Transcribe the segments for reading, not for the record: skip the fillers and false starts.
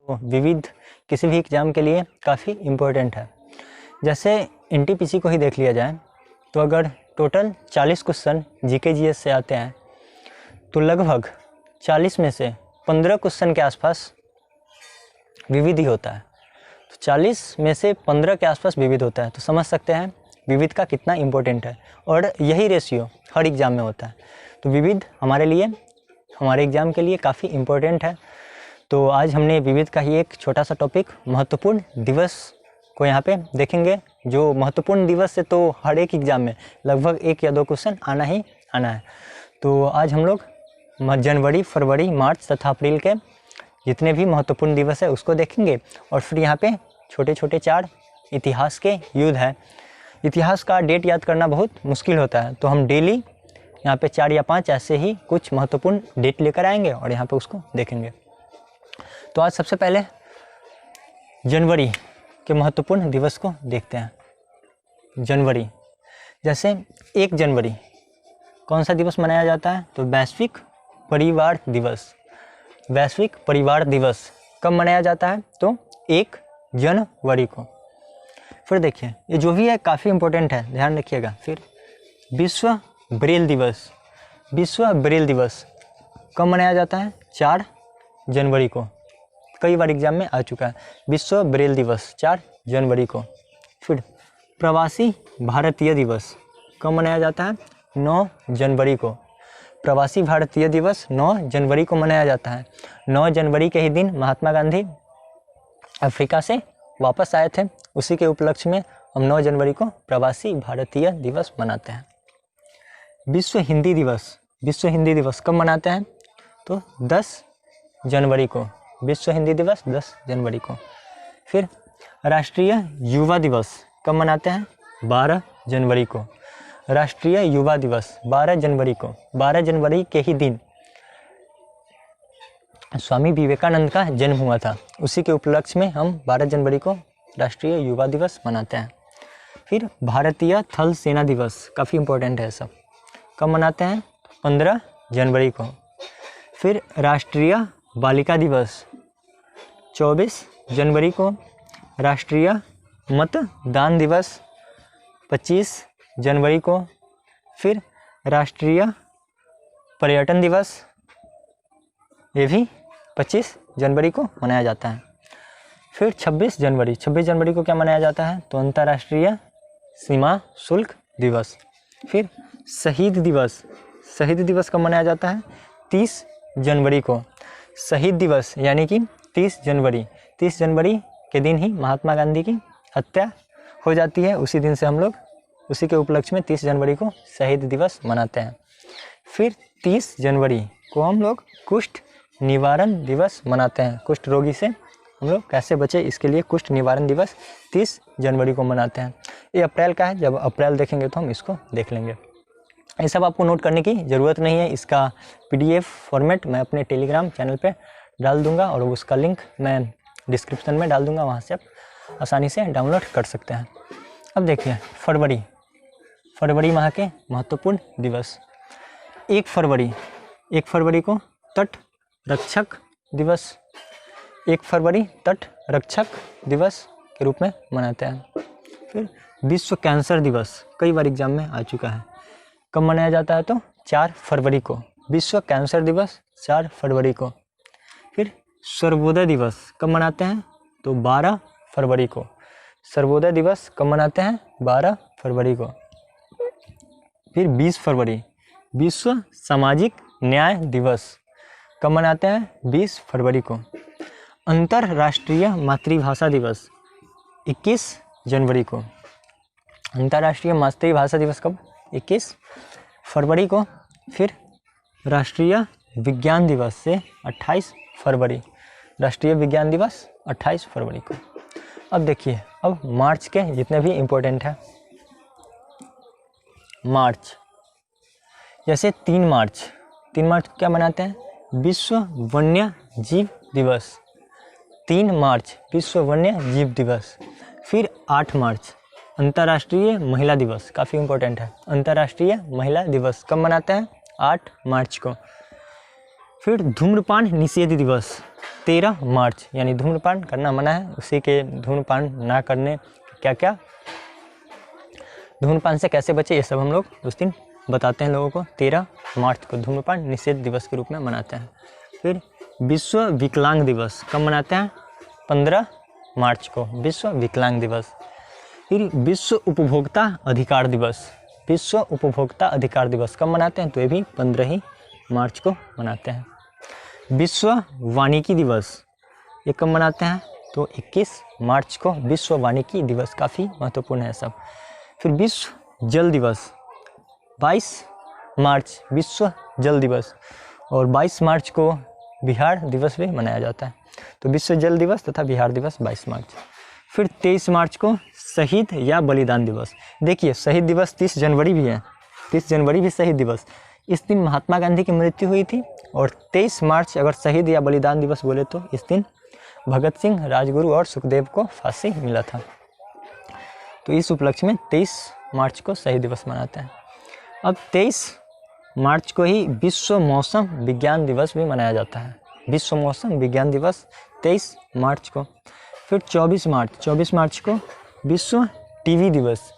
तो विविध किसी भी एग्ज़ाम के लिए काफ़ी इम्पोर्टेंट है। जैसे एनटीपीसी को ही देख लिया जाए तो अगर टोटल 40 क्वेश्चन जीके जीएस से आते हैं तो लगभग 40 में से 15 क्वेश्चन के आसपास विविध ही होता है। तो 40 में से 15 के आसपास विविध होता है, तो समझ सकते हैं विविध का कितना इम्पोर्टेंट है। और यही रेशियो हर एग्ज़ाम में होता है। तो विविध हमारे लिए, हमारे एग्ज़ाम के लिए काफ़ी इम्पोर्टेंट है। तो आज हमने विविध का ही एक छोटा सा टॉपिक महत्वपूर्ण दिवस को यहाँ पे देखेंगे। जो महत्वपूर्ण दिवस है तो हर एक एग्ज़ाम में लगभग 1 या 2 क्वेश्चन आना ही आना है। तो आज हम लोग जनवरी, फरवरी, मार्च तथा अप्रैल के जितने भी महत्वपूर्ण दिवस है उसको देखेंगे। और फिर यहाँ पे छोटे छोटे 4 इतिहास के युद्ध हैं। इतिहास का डेट याद करना बहुत मुश्किल होता है, तो हम डेली यहाँ पे 4 या 5 ऐसे ही कुछ महत्वपूर्ण डेट लेकर आएंगे और यहाँ पे उसको देखेंगे। तो आज सबसे पहले जनवरी के महत्वपूर्ण दिवस को देखते हैं। जनवरी, जैसे 1 जनवरी कौन सा दिवस मनाया जाता है? तो वैश्विक परिवार दिवस। वैश्विक परिवार दिवस कब मनाया जाता है? तो 1 जनवरी को। फिर देखिए, ये जो भी है काफ़ी इम्पोर्टेंट है, ध्यान रखिएगा। फिर विश्व ब्रेल दिवस। विश्व ब्रेल दिवस कब मनाया जाता है? 4 जनवरी को। कई बार एग्जाम में आ चुका है। विश्व ब्रेल दिवस 4 जनवरी को। फिर प्रवासी भारतीय दिवस कब मनाया जाता है? 9 जनवरी को। प्रवासी भारतीय दिवस 9 जनवरी को मनाया जाता है। 9 जनवरी के ही दिन महात्मा गांधी अफ्रीका से वापस आए थे। उसी के उपलक्ष्य में हम 9 जनवरी को प्रवासी भारतीय दिवस मनाते हैं। विश्व हिंदी दिवस। विश्व हिंदी दिवस कब मनाते हैं? तो 10 जनवरी को। विश्व हिंदी दिवस 10 जनवरी को। फिर राष्ट्रीय युवा दिवस कब मनाते हैं? 12 जनवरी को। राष्ट्रीय युवा दिवस 12 जनवरी को। 12 जनवरी के ही दिन स्वामी विवेकानंद का जन्म हुआ था। उसी के उपलक्ष्य में हम 12 जनवरी को राष्ट्रीय युवा दिवस मनाते हैं। फिर भारतीय थल सेना दिवस, काफ़ी इम्पोर्टेंट है सब, कब मनाते हैं? 15 जनवरी को। फिर राष्ट्रीय बालिका दिवस 24 जनवरी को। राष्ट्रीय मतदान दिवस 25 जनवरी को। फिर राष्ट्रीय पर्यटन दिवस, ये भी 25 जनवरी को मनाया जाता है। फिर 26 जनवरी। 26 जनवरी को क्या मनाया जाता है? तो अंतर्राष्ट्रीय सीमा शुल्क दिवस। फिर शहीद दिवस। शहीद दिवस कब मनाया जाता है? 30 जनवरी को। शहीद दिवस यानी कि 30 जनवरी। 30 जनवरी के दिन ही महात्मा गांधी की हत्या हो जाती है। उसी दिन से हम लोग, उसी के उपलक्ष्य में 30 जनवरी को शहीद दिवस मनाते हैं। फिर 30 जनवरी को हम लोग कुष्ठ निवारण दिवस मनाते हैं। कुष्ठ रोगी से हम लोग कैसे बचे, इसके लिए कुष्ठ निवारण दिवस 30 जनवरी को मनाते हैं। ये अप्रैल का है, जब अप्रैल देखेंगे तो हम इसको देख लेंगे। ये सब आपको नोट करने की ज़रूरत नहीं है। इसका PDF फॉर्मेट मैं अपने टेलीग्राम चैनल पे डाल दूंगा और उसका लिंक मैं डिस्क्रिप्शन में डाल दूंगा, वहाँ से आप आसानी से डाउनलोड कर सकते हैं। अब देखिए फरवरी। फरवरी माह के महत्वपूर्ण दिवस। 1 फरवरी। 1 फरवरी को तट रक्षक दिवस। 1 फरवरी तट रक्षक दिवस के रूप में मनाते हैं। फिर विश्व कैंसर दिवस कई बार एग्जाम में आ चुका है। कब मनाया जाता है? तो 4 फरवरी को। विश्व कैंसर दिवस 4 फरवरी को। फिर सर्वोदय दिवस कब मनाते हैं? तो 12 फरवरी को। सर्वोदय दिवस कब मनाते हैं? 12 फरवरी को। फिर 20 फरवरी। विश्व सामाजिक न्याय दिवस कब मनाते हैं? 20 फरवरी को। अंतर्राष्ट्रीय मातृभाषा दिवस 21 जनवरी को। अंतर्राष्ट्रीय मातृभाषा दिवस कब? 21 फरवरी को। फिर राष्ट्रीय विज्ञान दिवस से 28 फरवरी। राष्ट्रीय विज्ञान दिवस 28 फरवरी को। अब देखिए, अब मार्च के जितने भी इम्पोर्टेंट है। मार्च, जैसे 3 मार्च। 3 मार्च क्या मनाते हैं? विश्व वन्य जीव दिवस। 3 मार्च विश्व वन्य जीव दिवस। फिर 8 मार्च अंतर्राष्ट्रीय महिला दिवस, काफ़ी इम्पोर्टेंट है। अंतर्राष्ट्रीय महिला दिवस कब मनाते हैं? 8 मार्च को। फिर धूम्रपान निषेध दिवस 13 मार्च, यानी धूम्रपान करना मना है, उसी के धूम्रपान ना करने क्या क्या, धूम्रपान से कैसे बचे, ये सब हम लोग उस दिन बताते हैं लोगों को। 13 मार्च को धूम्रपान निषेध दिवस के रूप में मनाते हैं। फिर विश्व विकलांग दिवस कब मनाते हैं? 15 मार्च को विश्व विकलांग दिवस। फिर विश्व उपभोक्ता अधिकार दिवस, विश्व उपभोक्ता अधिकार दिवस कब मनाते हैं? तो ये भी 15 ही मार्च को मनाते हैं। विश्व वानिकी दिवस ये कब मनाते हैं? तो 21 मार्च को विश्व वानिकी दिवस, काफ़ी महत्वपूर्ण है सब। फिर विश्व जल दिवस 22 मार्च विश्व जल दिवस, और 22 मार्च को बिहार दिवस भी मनाया जाता है। तो विश्व जल दिवस तथा बिहार दिवस 22 मार्च। फिर 23 मार्च को शहीद या बलिदान दिवस। देखिए शहीद दिवस 30 जनवरी भी है, 30 जनवरी भी शहीद दिवस। इस दिन महात्मा गांधी की मृत्यु हुई थी, और 23 मार्च अगर शहीद या बलिदान दिवस बोले तो इस दिन भगत सिंह, राजगुरु और सुखदेव को फांसी मिला था। तो इस उपलक्ष्य में 23 मार्च को शहीद दिवस मनाते हैं। अब 23 मार्च को ही विश्व मौसम विज्ञान दिवस भी मनाया जाता है। विश्व मौसम विज्ञान दिवस 23 मार्च को। फिर 24 मार्च को विश्व टीवी दिवस,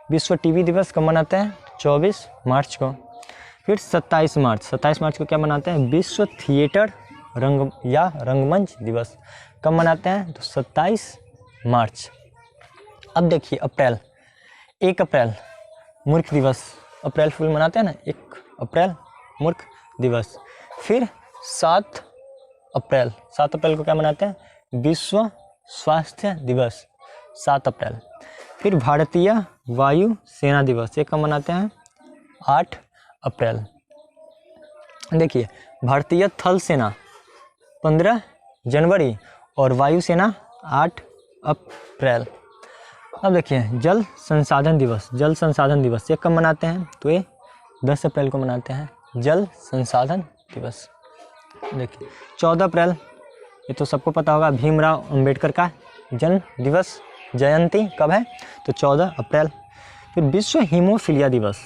विश्व टीवी दिवस कब मनाते हैं? 24 मार्च को। फिर 27 मार्च को क्या मनाते हैं? विश्व थिएटर रंगमंच दिवस कब मनाते हैं? तो 27 मार्च। अब देखिए अप्रैल, 1 अप्रैल मूर्ख दिवस, अप्रैल फूल मनाते हैं ना, 1 अप्रैल मूर्ख दिवस। फिर 7 अप्रैल को क्या मनाते हैं? विश्व स्वास्थ्य दिवस, 7 अप्रैल। फिर भारतीय वायु सेना दिवस ये कब मनाते हैं? 8 अप्रैल। देखिए भारतीय थल सेना 15 जनवरी और वायुसेना 8 अप्रैल। अब देखिए जल संसाधन दिवस ये कब मनाते हैं? तो ये 10 अप्रैल को मनाते हैं, जल संसाधन दिवस। देखिए 14 अप्रैल, ये तो सबको पता होगा, भीमराव अंबेडकर का जन्म दिवस, जयंती कब है? तो 14 अप्रैल। फिर विश्व हीमोफीलिया दिवस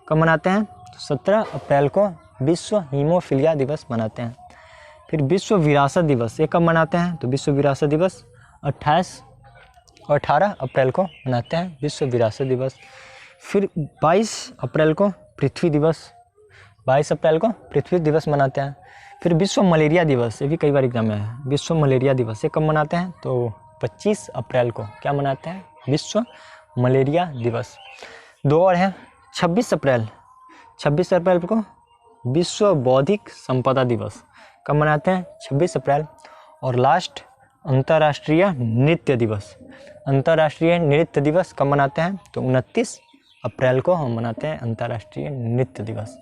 कब मनाते हैं? तो 17 अप्रैल को विश्व हीमोफीलिया दिवस मनाते हैं। फिर विश्व विरासत दिवस ये कब मनाते हैं? तो विश्व विरासत दिवस 18 अप्रैल को मनाते हैं, विश्व विरासत दिवस। फिर 22 अप्रैल को पृथ्वी दिवस मनाते हैं। फिर विश्व मलेरिया दिवस, ये भी कई बार एग्जाम में है, विश्व मलेरिया दिवस ये कब मनाते हैं? तो 25 अप्रैल को क्या मनाते हैं? विश्व मलेरिया दिवस। 2 और हैं, 26 अप्रैल को विश्व बौद्धिक संपदा दिवस कब मनाते हैं? 26 अप्रैल। और लास्ट अंतर्राष्ट्रीय नृत्य दिवस कब मनाते हैं? तो 29 अप्रैल को हम मनाते हैं अंतर्राष्ट्रीय नृत्य दिवस।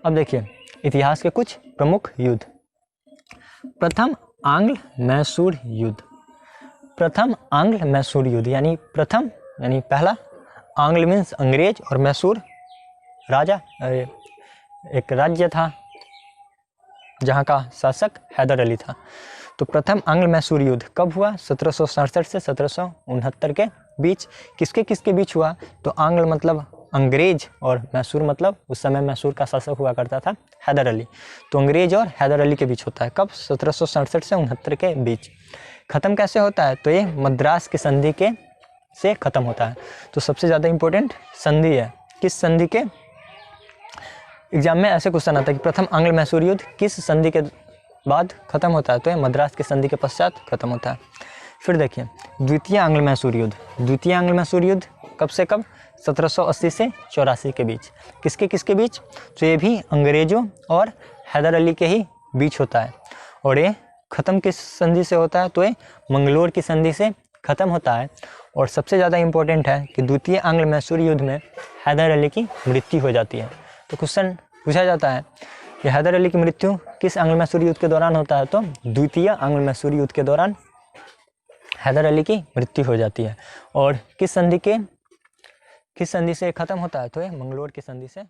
अब देखिए इतिहास के कुछ प्रमुख युद्ध। प्रथम आंग्ल मैसूर युद्ध, यानी प्रथम यानी पहला, आंग्ल मीन्स अंग्रेज, और मैसूर राजा, एक राज्य था जहाँ का शासक हैदर अली था। तो प्रथम आंग्ल मैसूर युद्ध कब हुआ? 1767 से 1769 के बीच। किसके बीच हुआ? तो आंग्ल मतलब अंग्रेज और मैसूर मतलब उस समय मैसूर का शासक हुआ करता था हैदर अली। तो अंग्रेज और हैदर अली के बीच होता है। कब? 1767 से 69 के बीच। ख़त्म कैसे होता है? तो ये मद्रास की संधि के से ख़त्म होता है। तो सबसे ज़्यादा इम्पोर्टेंट संधि है। किस संधि के? एग्जाम में ऐसे क्वेश्चन आता है कि प्रथम आंग्ल मैसूर युद्ध किस संधि के बाद ख़त्म होता है? तो ये मद्रास की संधि के पश्चात ख़त्म होता है। फिर देखिए द्वितीय आंग्ल मैसूर युद्ध कब से कब? 1780 से 84 के बीच। किसके बीच? तो ये भी अंग्रेजों और हैदर अली के ही बीच होता है। और ये ख़त्म किस संधि से होता है? तो ये मंगलोर की संधि से ख़त्म होता है। और सबसे ज़्यादा इम्पोर्टेंट है कि द्वितीय आंग्ल मैसूर युद्ध में हैदर अली की मृत्यु हो जाती है। तो क्वेश्चन पूछा जाता है कि हैदर अली की मृत्यु किस आंग्ल मैसूर युद्ध के दौरान होता है? तो द्वितीय आंग्ल मैसूर युद्ध के दौरान हैदर अली की मृत्यु हो जाती है। और किस संधि से ख़त्म होता है? तो ये मंगलोर की संधि से